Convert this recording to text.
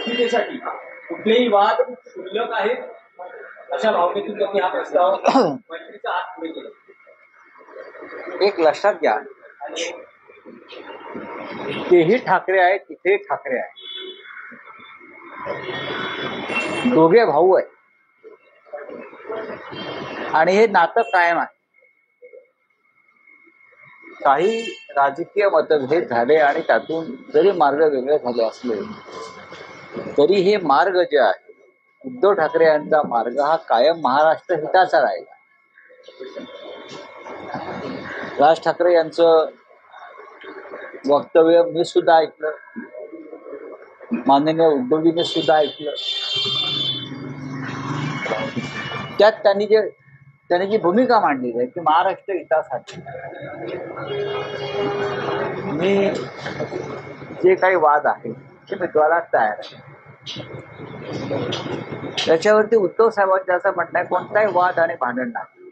अस्मितेसाठी कुठलेही वाद क्षुल्लक आहेत अशा भावनेतून त्यांनी हा प्रस्ताव मैत्रीचा हात पुढे केला. एक लक्षात घ्या, तेही ठाकरे आहेत, तिथे ठाकरे आहेत, दोघे भाऊ आहेत आणि हे नातं कायम आहे. काही राजकीय मतभेद झाले आणि त्यातून जरी मार्ग वेगळे झाले असले तरी हे मार्ग जे आहे, उद्धव ठाकरे यांचा मार्ग हा कायम महाराष्ट्र हिताचा राहिला. राज ठाकरे यांचं वक्तव्य मी सुद्धा ऐकलं, माननीय उद्धवजीने सुद्धा ऐकलं. त्यात त्यांनी जी भूमिका मांडली आहे की महाराष्ट्र हितासाठी मी जे काही वाद आहे ते मिटवायला तयार आहे. त्याच्यावरती उद्धव साहेबांचं असं म्हणणं आहे, कोणताही वाद आणि भांडण नाही.